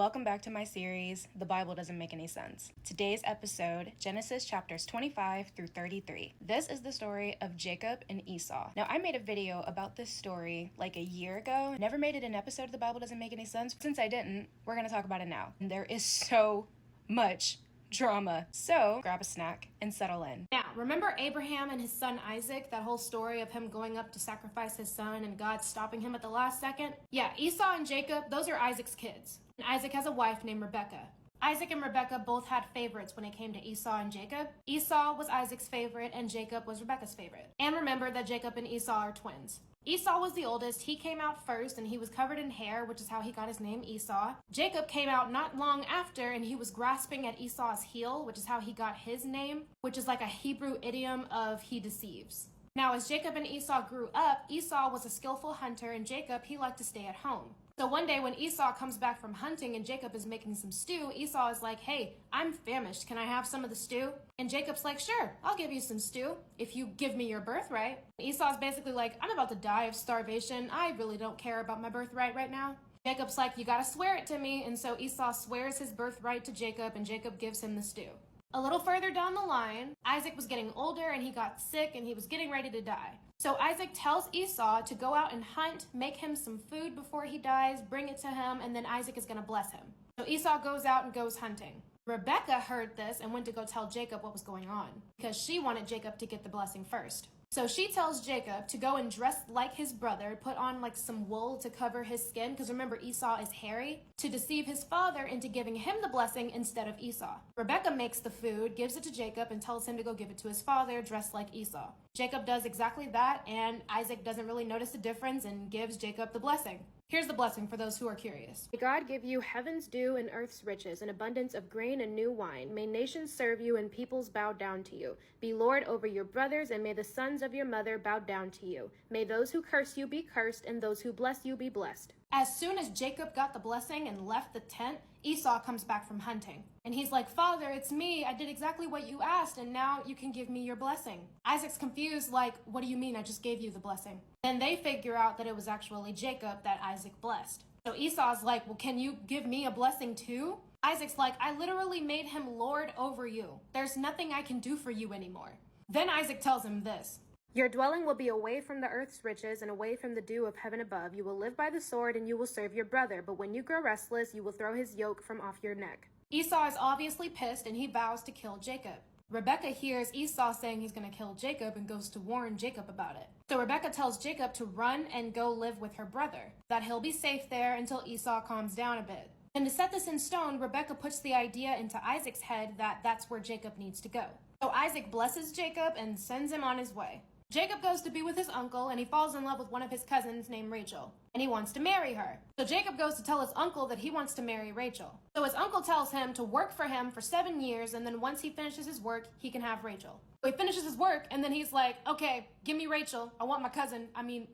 Welcome back to my series, The Bible Doesn't Make Any Sense. Today's episode, Genesis chapters 25 through 33. This is the story of Jacob and Esau. Now, I made a video about this story like a year ago. Never made it an episode of The Bible Doesn't Make Any Sense. Since I didn't, we're going to talk about it now. And there is so much drama. So grab a snack and settle in. Now, remember Abraham and his son Isaac, that whole story of him going up to sacrifice his son and God stopping him at the last second? Yeah, Esau and Jacob, those are Isaac's kids. And Isaac has a wife named Rebekah. Isaac and Rebekah both had favorites when it came to Esau and Jacob. Esau was Isaac's favorite and Jacob was Rebekah's favorite. And remember that Jacob and Esau are twins. Esau was the oldest. He came out first and he was covered in hair, which is how he got his name Esau. Jacob came out not long after and he was grasping at Esau's heel, which is how he got his name, which is like a Hebrew idiom of he deceives. Now, as Jacob and Esau grew up, Esau was a skillful hunter and Jacob, he liked to stay at home. So one day when Esau comes back from hunting and Jacob is making some stew, Esau is like, hey, I'm famished. Can I have some of the stew? And Jacob's like, sure, I'll give you some stew if you give me your birthright. Esau's basically like, I'm about to die of starvation. I really don't care about my birthright right now. Jacob's like, you gotta swear it to me. And so Esau swears his birthright to Jacob and Jacob gives him the stew. A little further down the line, Isaac was getting older and he got sick and he was getting ready to die. So Isaac tells Esau to go out and hunt, make him some food before he dies, bring it to him, and then Isaac is going to bless him. So Esau goes out and goes hunting. Rebekah heard this and went to go tell Jacob what was going on because she wanted Jacob to get the blessing first. So she tells Jacob to go and dress like his brother, put on like some wool to cover his skin, because remember Esau is hairy, to deceive his father into giving him the blessing instead of Esau. Rebekah makes the food, gives it to Jacob, and tells him to go give it to his father, dressed like Esau. Jacob does exactly that, and Isaac doesn't really notice the difference and gives Jacob the blessing. Here's the blessing for those who are curious. May God give you heaven's dew and earth's riches, an abundance of grain and new wine. May nations serve you and peoples bow down to you. Be Lord over your brothers, and may the sons of your mother bow down to you. May those who curse you be cursed, and those who bless you be blessed. As soon as Jacob got the blessing and left the tent, Esau comes back from hunting. And he's like, Father, it's me. I did exactly what you asked, and now you can give me your blessing. Isaac's confused, like, what do you mean? I just gave you the blessing. Then they figure out that it was actually Jacob that Isaac blessed. So Esau's like, well, can you give me a blessing too? Isaac's like, I literally made him Lord over you. There's nothing I can do for you anymore. Then Isaac tells him this. Your dwelling will be away from the earth's riches and away from the dew of heaven above. You will live by the sword and you will serve your brother. But when you grow restless, you will throw his yoke from off your neck. Esau is obviously pissed and he vows to kill Jacob. Rebekah hears Esau saying he's going to kill Jacob and goes to warn Jacob about it. So Rebekah tells Jacob to run and go live with her brother, that he'll be safe there until Esau calms down a bit. And to set this in stone, Rebekah puts the idea into Isaac's head that that's where Jacob needs to go. So Isaac blesses Jacob and sends him on his way. Jacob goes to be with his uncle and he falls in love with one of his cousins named Rachel. And he wants to marry her. So Jacob goes to tell his uncle that he wants to marry Rachel. So his uncle tells him to work for him for 7 years and then once he finishes his work, he can have Rachel. So he finishes his work and then he's like, okay, give me Rachel. I want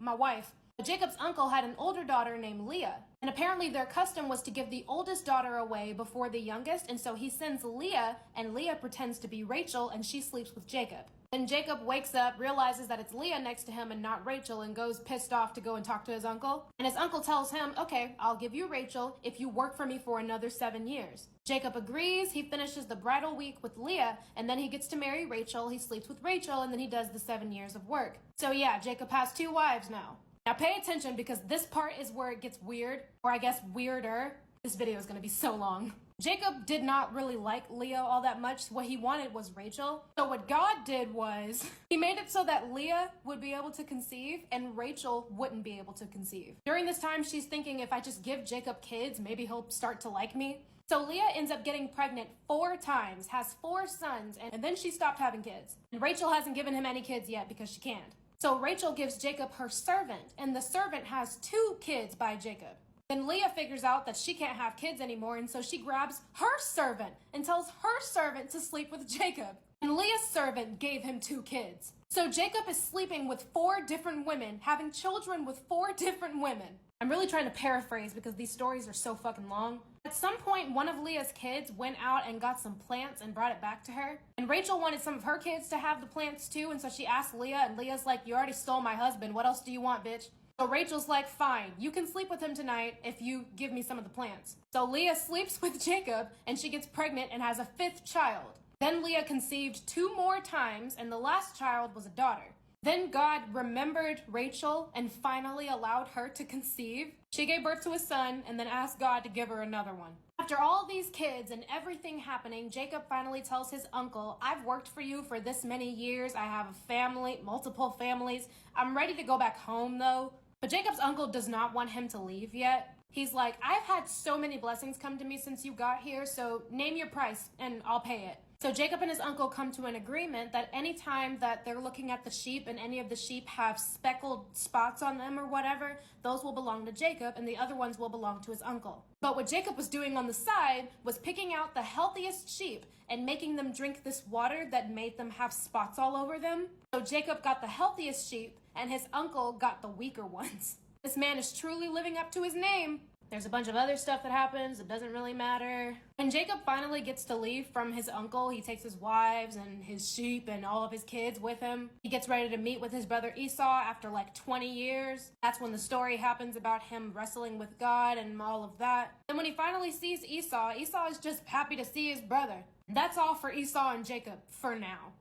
my wife. But Jacob's uncle had an older daughter named Leah. And apparently their custom was to give the oldest daughter away before the youngest. And so he sends Leah and Leah pretends to be Rachel and she sleeps with Jacob. Then Jacob wakes up, realizes that it's Leah next to him and not Rachel, and goes pissed off to go and talk to his uncle. And his uncle tells him, okay, I'll give you Rachel if you work for me for another 7 years. Jacob agrees, he finishes the bridal week with Leah, and then he gets to marry Rachel, he sleeps with Rachel, and then he does the 7 years of work. So yeah, Jacob has 2 wives now. Now pay attention because this part is where it gets weird, or I guess weirder. This video is going to be so long. Jacob did not really like Leah all that much. What he wanted was Rachel. So what God did was he made it so that Leah would be able to conceive and Rachel wouldn't be able to conceive. During this time, she's thinking if I just give Jacob kids, maybe he'll start to like me. So Leah ends up getting pregnant 4 times, has 4 sons, and then she stopped having kids. And Rachel hasn't given him any kids yet because she can't. So Rachel gives Jacob her servant, and the servant has 2 kids by Jacob. Then Leah figures out that she can't have kids anymore, and so she grabs her servant and tells her servant to sleep with Jacob. And Leah's servant gave him 2 kids. So Jacob is sleeping with 4 different women, having children with 4 different women. I'm really trying to paraphrase because these stories are so fucking long. At some point, one of Leah's kids went out and got some plants and brought it back to her. And Rachel wanted some of her kids to have the plants too, and so she asked Leah, and Leah's like, you already stole my husband. What else do you want, bitch? So Rachel's like, fine, you can sleep with him tonight if you give me some of the plants. So Leah sleeps with Jacob and she gets pregnant and has a 5th child. Then Leah conceived 2 more times and the last child was a daughter. Then God remembered Rachel and finally allowed her to conceive. She gave birth to a son and then asked God to give her another one. After all these kids and everything happening, Jacob finally tells his uncle, I've worked for you for this many years. I have a family, multiple families. I'm ready to go back home though. But Jacob's uncle does not want him to leave yet. He's like, I've had so many blessings come to me since you got here, so name your price and I'll pay it. So Jacob and his uncle come to an agreement that any time that they're looking at the sheep and any of the sheep have speckled spots on them or whatever, those will belong to Jacob and the other ones will belong to his uncle. But what Jacob was doing on the side was picking out the healthiest sheep and making them drink this water that made them have spots all over them. So Jacob got the healthiest sheep and his uncle got the weaker ones. This man is truly living up to his name. There's a bunch of other stuff that happens. It doesn't really matter. When Jacob finally gets to leave from his uncle, he takes his wives and his sheep and all of his kids with him. He gets ready to meet with his brother Esau after like 20 years. That's when the story happens about him wrestling with God and all of that. And when he finally sees Esau, Esau is just happy to see his brother. That's all for Esau and Jacob for now.